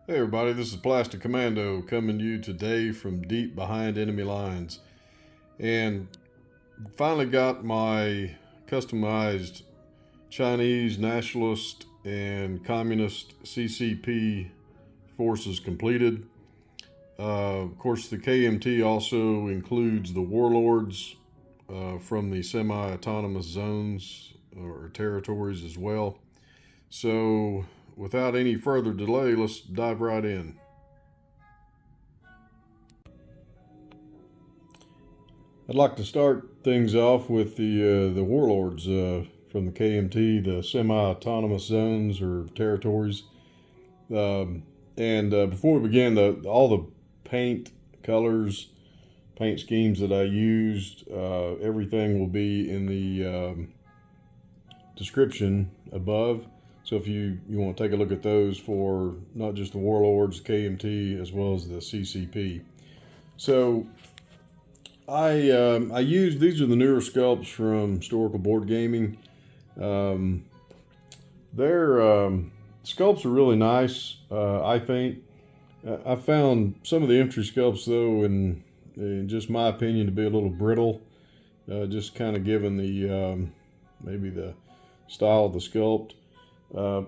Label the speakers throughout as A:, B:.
A: Hey everybody, this is Plastic Commando coming to you today from deep behind enemy lines. And finally got my customized Chinese nationalist and communist CCP forces completed. Of course, the KMT also includes the Warlords from the semi-autonomous zones or territories as well. So without any further delay, let's dive right in. I'd like to start things off with the Warlords from the KMT, the semi-autonomous zones or territories. And before we begin, all the paint colors, paint schemes that I used, everything will be in the description above. So if you want to take a look at those for not just the Warlords, KMT, as well as the CCP. So I used, these are the newer sculpts from Historical Board Gaming. Their sculpts are really nice, I think. I found some of the infantry sculpts, though, in just my opinion, to be a little brittle. Just kind of given the maybe the style of the sculpt.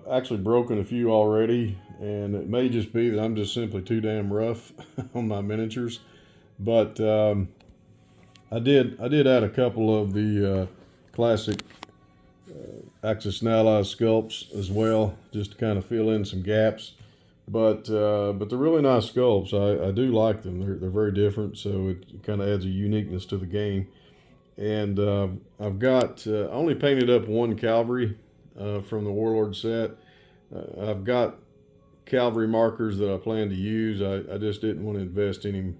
A: Actually broken a few already, and it may just be that I'm just simply too damn rough on my miniatures. But I did add a couple of the classic Axis and Allies sculpts as well, just to kind of fill in some gaps. But they're really nice sculpts. I do like them. They're very different, so it kind of adds a uniqueness to the game. And I've got only painted up one Cavalry from the Warlord set. I've got Cavalry markers that I plan to use. I just didn't want to invest any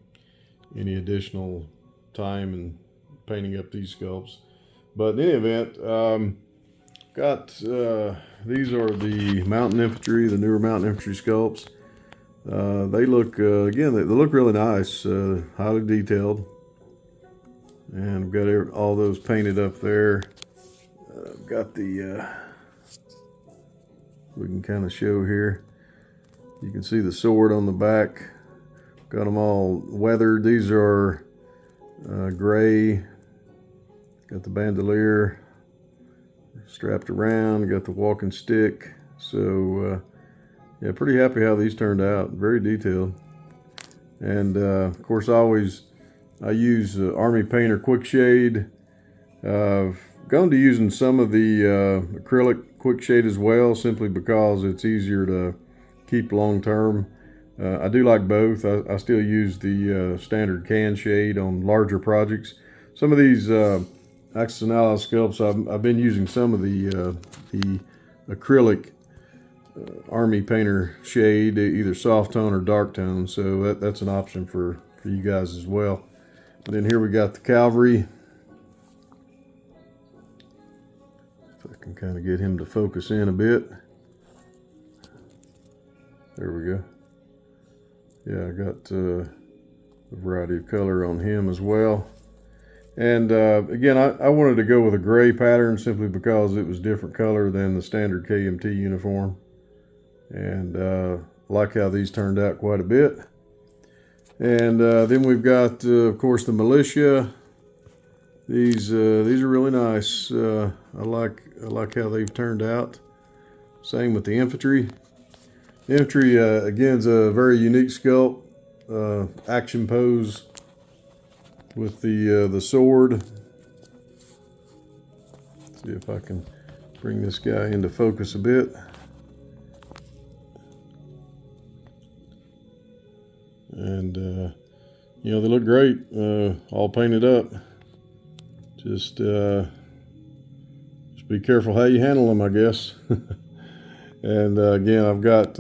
A: additional time in painting up these sculpts. But in any event, these are the Mountain Infantry, the newer Mountain Infantry sculpts. They look, again, they look really nice, highly detailed. And I've got all those painted up there. I've got the, we can kind of show here. You can see the sword on the back. Got them all weathered. These are gray. Got the bandolier strapped around. Got the walking stick. So, yeah, pretty happy how these turned out. Very detailed. And, of course, I use Army Painter Quick Shade. I've gone to using some of the acrylic quick shade as well, simply because it's easier to keep long term. I do like both. I still use the standard can shade on larger projects. Some of these Axis and Allies sculpts, I've been using some of the acrylic Army Painter shade, either soft tone or dark tone. So that's an option for you guys as well. And then here we got the Cavalry. If I can kind of get him to focus in a bit. There we go. Yeah, I got a variety of color on him as well. And again, I wanted to go with a gray pattern simply because it was different color than the standard KMT uniform. And I like how these turned out quite a bit. And then we've got, of course, the Militia. These are really nice. I like how they've turned out. Same with the Infantry. The Infantry again is a very unique sculpt, action pose with the sword. Let's see if I can bring this guy into focus a bit. And you know, they look great, all painted up. Just be careful how you handle them, I guess. And again, I've got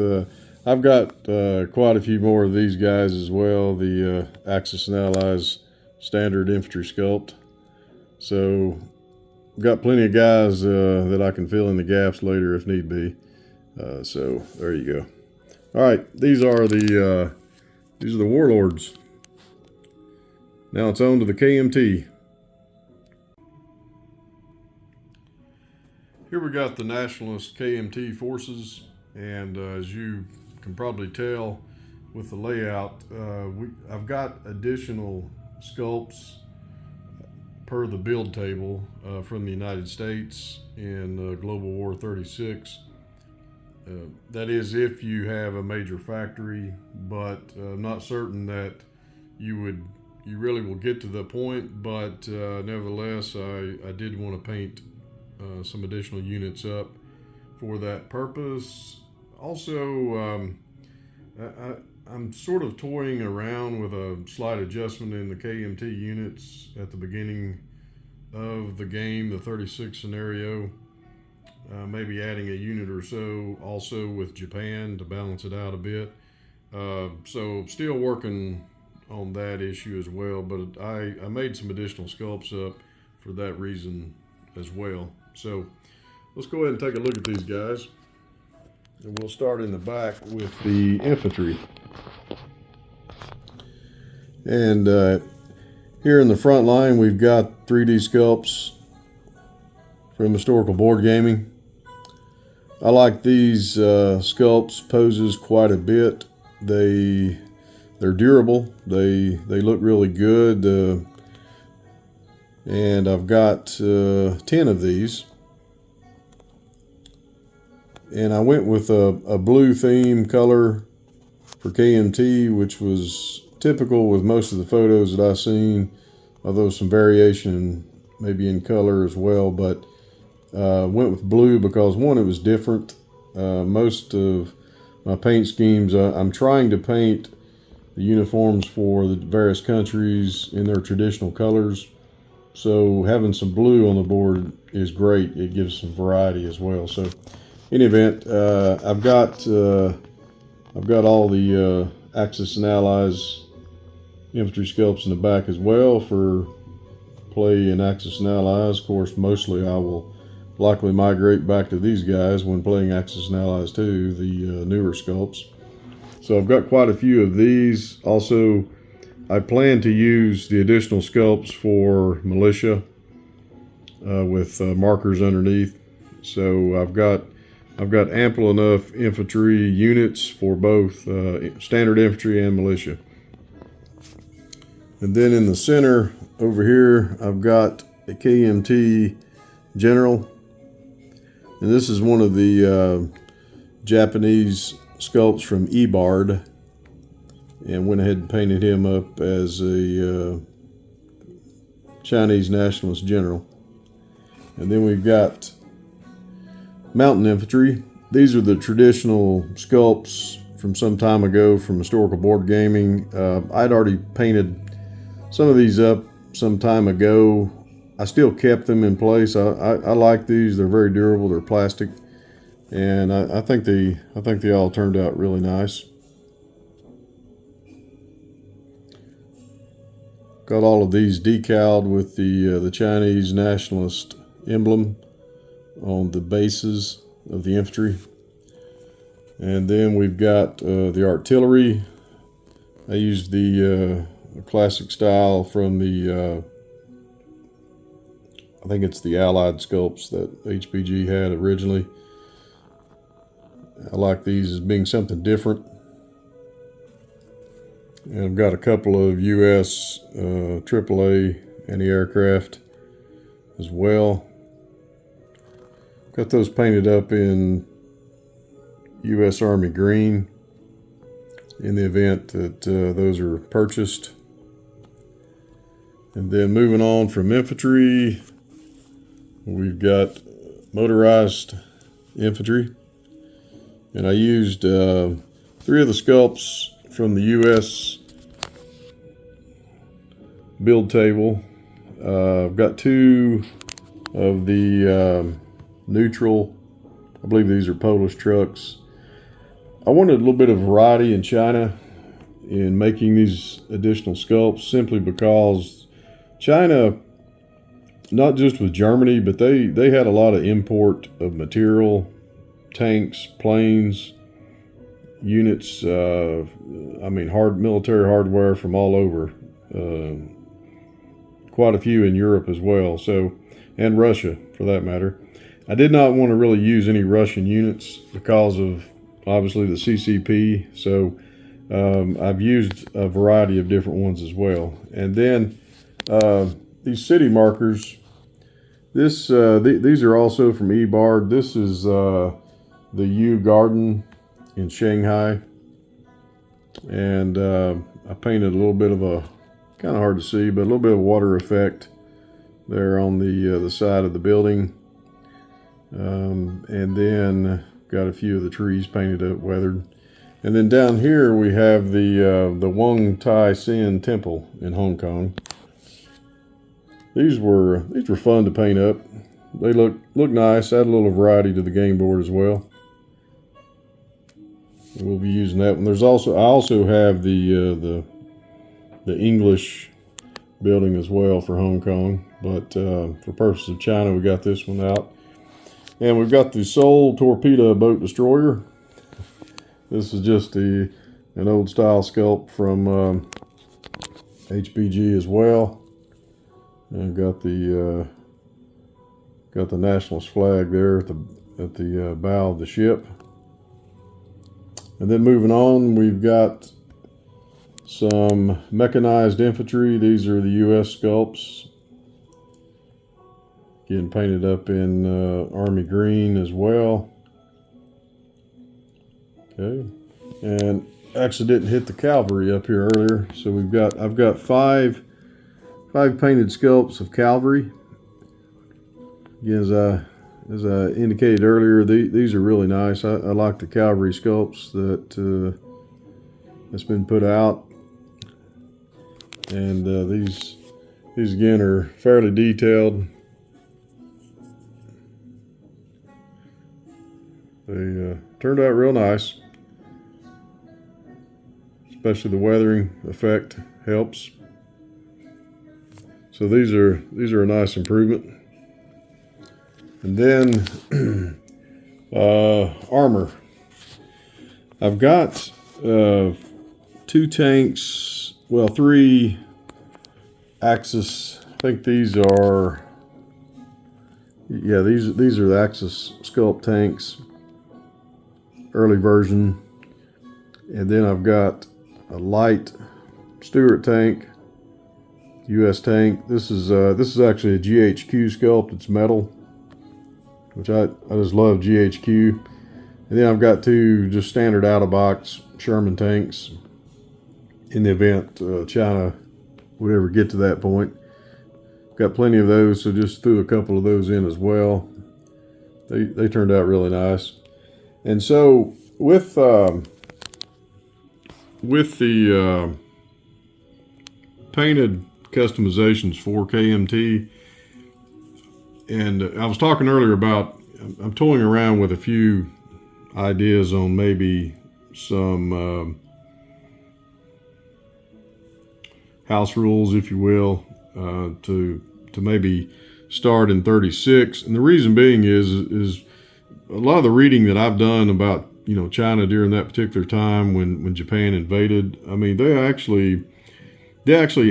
A: quite a few more of these guys as well. The Axis and Allies standard infantry sculpt. So I've got plenty of guys that I can fill in the gaps later if need be. So there you go. All right, these are the Warlords. Now it's on to the KMT. Here we got the nationalist KMT forces, and as you can probably tell with the layout, I've got additional sculpts per the build table from the United States in Global War 36. That is if you have a major factory, but I'm not certain that you really will get to the point, but nevertheless, I did want to paint some additional units up for that purpose. Also, I'm sort of toying around with a slight adjustment in the KMT units at the beginning of the game, the 36 scenario. Maybe adding a unit or so also with Japan to balance it out a bit. So still working on that issue as well, but I made some additional sculpts up for that reason as well. So let's go ahead and take a look at these guys. And we'll start in the back with the infantry. And here in the front line, we've got 3D sculpts from Historical Board Gaming. I like these sculpts poses quite a bit. They're durable. They look really good. And I've got 10 of these. And I went with a blue theme color for KMT, which was typical with most of the photos that I've seen, although some variation maybe in color as well. But went with blue because, one, it was different. Most of my paint schemes, I'm trying to paint the uniforms for the various countries in their traditional colors. So having some blue on the board is great. It gives some variety as well. So in any event, I've got all the Axis and Allies infantry sculpts in the back as well for play in Axis and Allies. Of course, mostly I will likely migrate back to these guys when playing Axis and Allies too, the newer sculpts. So I've got quite a few of these. Also, I plan to use the additional sculpts for Militia with markers underneath. So I've got ample enough infantry units for both standard infantry and militia. And then in the center over here, I've got a KMT General. And this is one of the Japanese sculpts from Ebard, and went ahead and painted him up as a Chinese nationalist general. And then we've got Mountain Infantry. These are the traditional sculpts from some time ago from Historical Board Gaming. I'd already painted some of these up some time ago. I still kept them in place. I like these. They're very durable. They're plastic, and I think they all turned out really nice. Got all of these decaled with the Chinese nationalist emblem on the bases of the infantry. And then we've got the artillery. I used the classic style from the I think it's the Allied sculpts that HBG had originally. I like these as being something different. And I've got a couple of US AAA anti-aircraft as well. Got those painted up in US Army green in the event that those are purchased. And then moving on from infantry, we've got motorized infantry. And I used 3 of the sculpts from the US build table. I've got 2 of the neutral, I believe these are Polish trucks. I wanted a little bit of variety in China in making these additional sculpts, simply because China, not just with Germany, but they had a lot of import of material, tanks, planes, units, military hardware from all over. Quite a few in Europe as well, and Russia for that matter. I did not want to really use any Russian units because of obviously the CCP. So I've used a variety of different ones as well. And then these city markers, these are also from eBard. This is the U Garden in Shanghai. And I painted a little bit of a, kind of hard to see, but a little bit of water effect there on the side of the building. And then got a few of the trees painted up, weathered. And then down here we have the Wong Tai Sin Temple in Hong Kong. These were fun to paint up. They look nice. Add a little variety to the game board as well. We'll be using that one. I also have the English building as well for Hong Kong, but for purposes of China, we got this one out. And we've got the Seoul Torpedo Boat Destroyer. This is just an old style sculpt from HBG as well. And got the nationalist flag there at the bow of the ship. And then moving on, we've got some mechanized infantry. These are the U.S. sculpts. Getting painted up in army green as well. Okay, and actually didn't hit the cavalry up here earlier. So I've got five painted sculpts of cavalry. Again, as I indicated earlier, these are really nice. I like the cavalry sculpts that's been put out, and these again are fairly detailed. They turned out real nice, especially the weathering effect helps. So these are a nice improvement. And then armor. I've got 2 tanks, well, 3 Axis. I think these are, yeah, these are the Axis sculpt tanks, early version. And then I've got a light Stuart tank, US tank. This is actually a GHQ sculpt. It's metal, which I just love GHQ. And then I've got 2 just standard out-of-box Sherman tanks in the event China would ever get to that point. Got plenty of those, so just threw a couple of those in as well. They turned out really nice. And so with the painted customizations for KMT, and I was talking earlier about I'm toying around with a few ideas on maybe some house rules, if you will, to maybe start in 36. And the reason being is a lot of the reading that I've done about China during that particular time when Japan invaded. I mean, they actually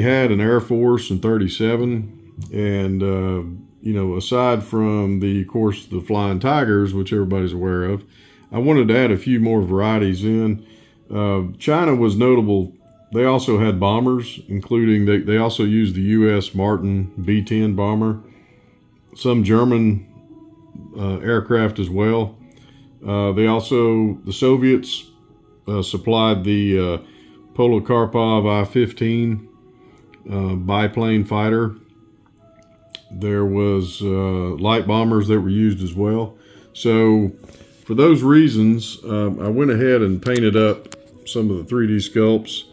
A: had an air force in 37, and aside from of course the Flying Tigers, which everybody's aware of, I wanted to add a few more varieties in. China was notable. They also had bombers, including they also used the U.S. Martin B-10 bomber, some German aircraft as well. The Soviets supplied the Polikarpov I-15 biplane fighter. There was light bombers that were used as well. So for those reasons, I went ahead and painted up some of the 3D sculpts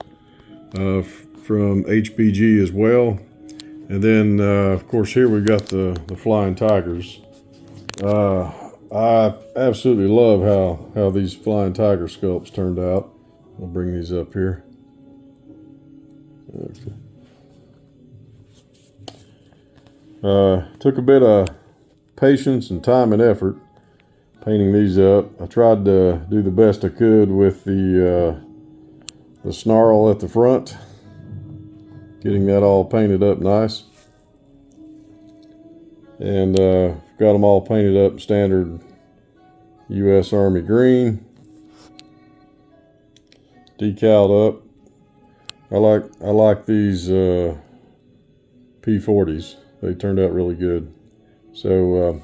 A: from HBG as well. And then, of course, here we've got the Flying Tigers. I absolutely love how these Flying Tiger sculpts turned out. I'll bring these up here. Took a bit of patience and time and effort painting these up. I tried to do the best I could with the snarl at the front, getting that all painted up nice. And got them all painted up standard U.S. Army green. decaled up. I like these P40s. They turned out really good. So,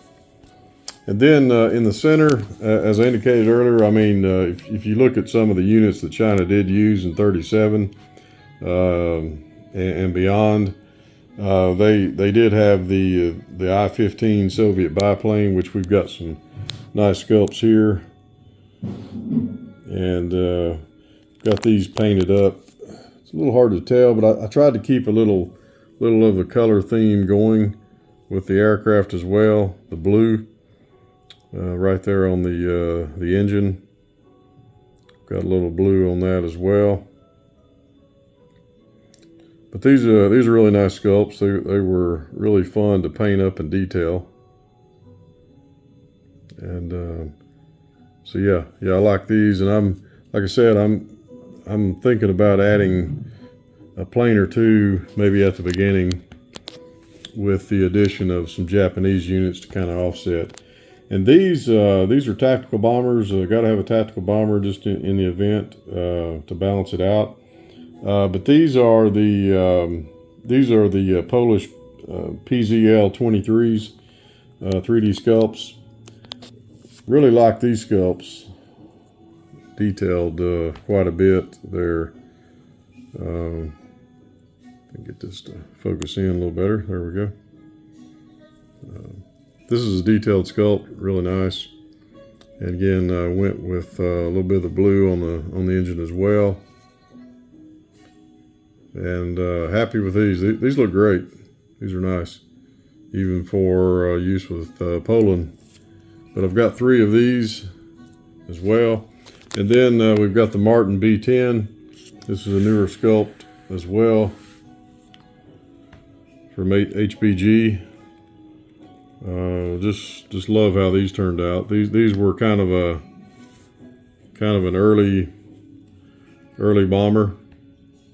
A: and then in the center, as I indicated earlier, I mean, if you look at some of the units that China did use in 37 and beyond, they did have the I-15 Soviet biplane, which we've got some nice sculpts here, and got these painted up. It's a little hard to tell, but I tried to keep a little of a color theme going with the aircraft as well. The blue right there on the engine, got a little blue on that as well. But these are really nice sculpts. They were really fun to paint up and detail. And so yeah, I like these. And like I said, I'm thinking about adding a plane or two, maybe at the beginning, with the addition of some Japanese units to kind of offset. And these are tactical bombers. Got to have a tactical bomber just in the event to balance it out. But these are the Polish PZL 23s, 3D sculpts. Really like these sculpts. Detailed quite a bit. They're get this to focus in a little better. There we go. This is a detailed sculpt, really nice. And again, I went with a little bit of the blue on the engine as well. And happy with these. These look great. These are nice, even for use with Poland. But I've got 3 of these as well. And then we've got the Martin B10. This is a newer sculpt as well from HBG. Just love how these turned out. These were kind of an early bomber.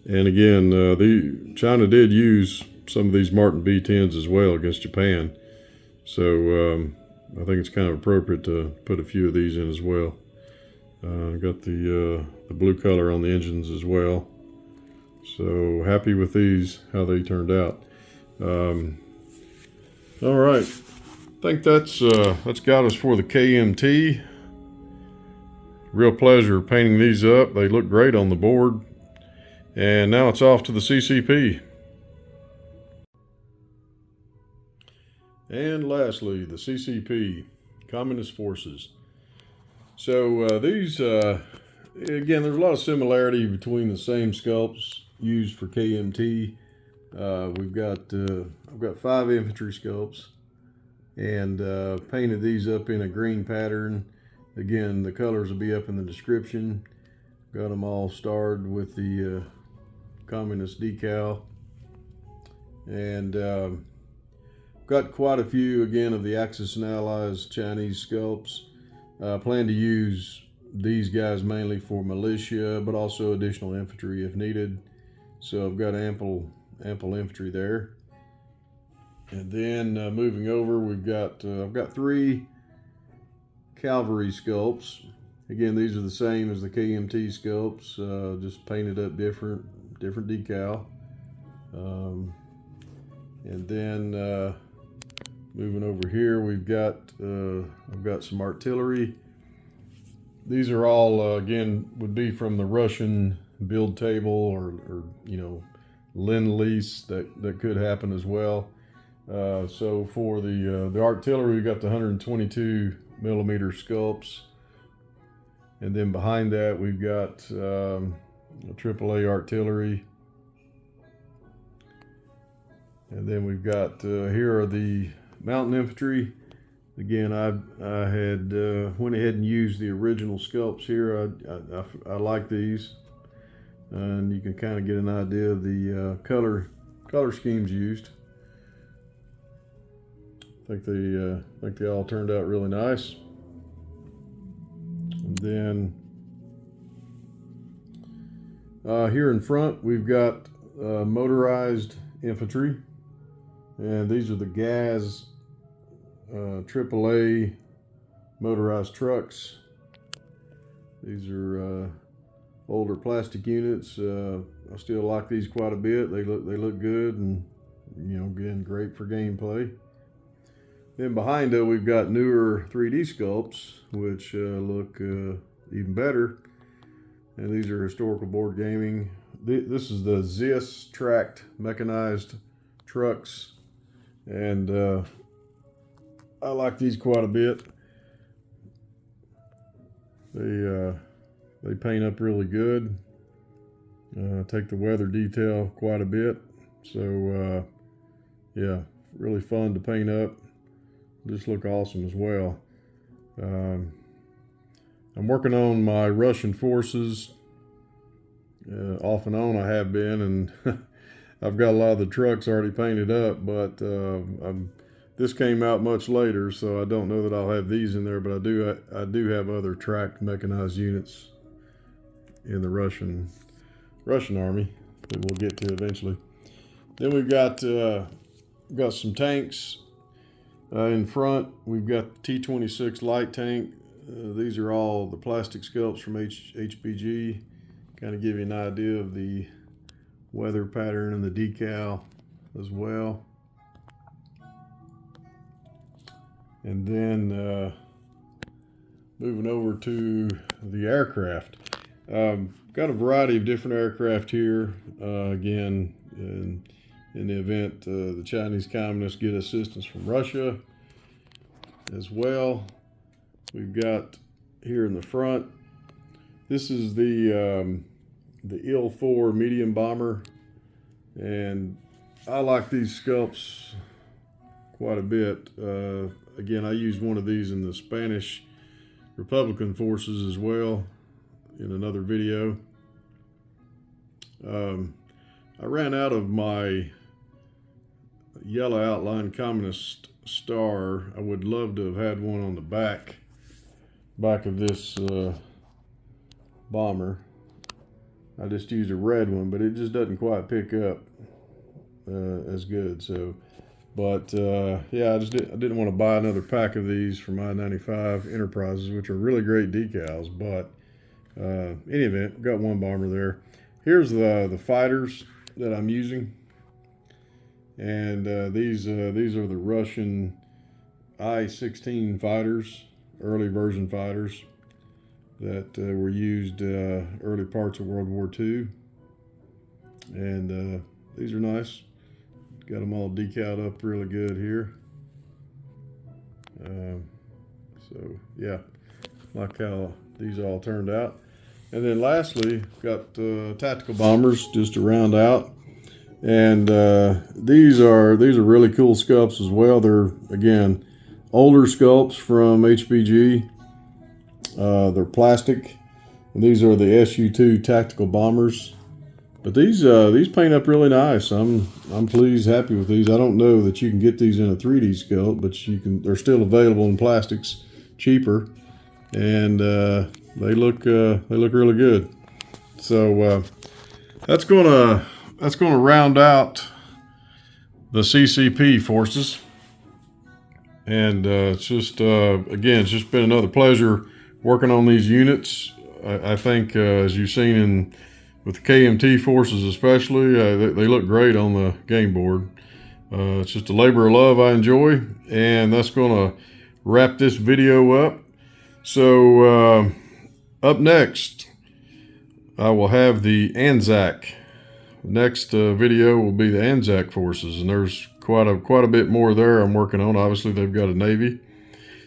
A: And again, China did use some of these Martin B10s as well against Japan. So I think it's kind of appropriate to put a few of these in as well. Got the blue color on the engines as well. So happy with these, how they turned out. All right, I think that's got us for the KMT. Real pleasure painting these up. They look great on the board. And now it's off to the CCP. And lastly, the CCP, Communist Forces. So these, again, there's a lot of similarity between the same sculpts used for KMT. I've got 5 infantry sculpts, and painted these up in a green pattern. Again, the colors will be up in the description. Got them all starred with the communist decal, and got quite a few again of the Axis and Allies Chinese sculpts. Plan to use these guys mainly for militia, but also additional infantry if needed. So I've got ample infantry there. And then moving over, I've got 3 cavalry sculpts. Again, these are the same as the KMT sculpts, just painted up different decal. And then moving over here, I've got some artillery. These are all again would be from the Russian build table or Lend-Lease that could happen as well. So for the artillery, we got the 122 millimeter sculpts, and then behind that we've got AAA artillery, and then we've got here are the mountain infantry. Again, I had went ahead and used the original sculpts here. I like these, and you can kind of get an idea of the color schemes used. I think they all turned out really nice. And then here in front we've got motorized infantry, and these are the GAZ AAA motorized trucks. These are older plastic units. I still like these quite a bit. They look good, and again, great for gameplay. Then behind it, we've got newer 3D sculpts, which look even better. And these are historical board gaming. This is the ZIS tracked mechanized trucks, and I like these quite a bit. They paint up really good. Take the weather detail quite a bit. So yeah, really fun to paint up. Just look awesome as well. I'm working on my Russian forces. Off and on I have been, and I've got a lot of the trucks already painted up, but this came out much later, so I don't know that I'll have these in there, but I do have other tracked mechanized units in the Russian army that we'll get to eventually. Then we've got some tanks. In front, we've got the T-26 light tank. These are all the plastic sculpts from HPG. Kind of give you an idea of the weather pattern and the decal as well. And then moving over to the aircraft. Got a variety of different aircraft here. Again, in the event the Chinese communists get assistance from Russia as well. We've got here in the front, this is the Il-4 medium bomber, and I like these sculpts quite a bit. Again, I used one of these in the Spanish Republican forces as well in another video. I ran out of my yellow outline communist star. I would love to have had one on the back of this bomber. I just used a red one, but it just doesn't quite pick up as good. So, but yeah, I didn't want to buy another pack of these for my 95 Enterprises, which are really great decals. But any event, got one bomber there. Here's the fighters that I'm using. And these are the Russian I-16 fighters, early version fighters that were used early parts of World War II. And these are nice. Got them all decaled up really good here. So yeah, like how these all turned out. And then lastly, got tactical bombers just to round out. And these are really cool sculpts as well. They're, again, older sculpts from HPG. They're plastic, and these are the SU-2 tactical bombers. But these paint up really nice. I'm pleased, happy with these. I don't know that you can get these in a 3D sculpt, but you can. They're still available in plastics, cheaper, and they look really good. So that's gonna round out the CCP forces. And it's just, again, it's just been another pleasure working on these units. I think, as you've seen with the KMT forces especially, they look great on the game board. It's just a labor of love I enjoy. And that's going to wrap this video up. So up next, I will have the Anzac. Next video will be the Anzac forces, and there's quite a bit more there I'm working on. Obviously, they've got a Navy.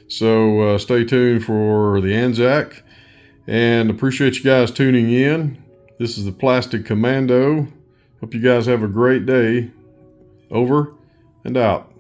A: So stay tuned for the Anzac, and appreciate you guys tuning in. This is the Plastic Commando. Hope you guys have a great day. Over and out.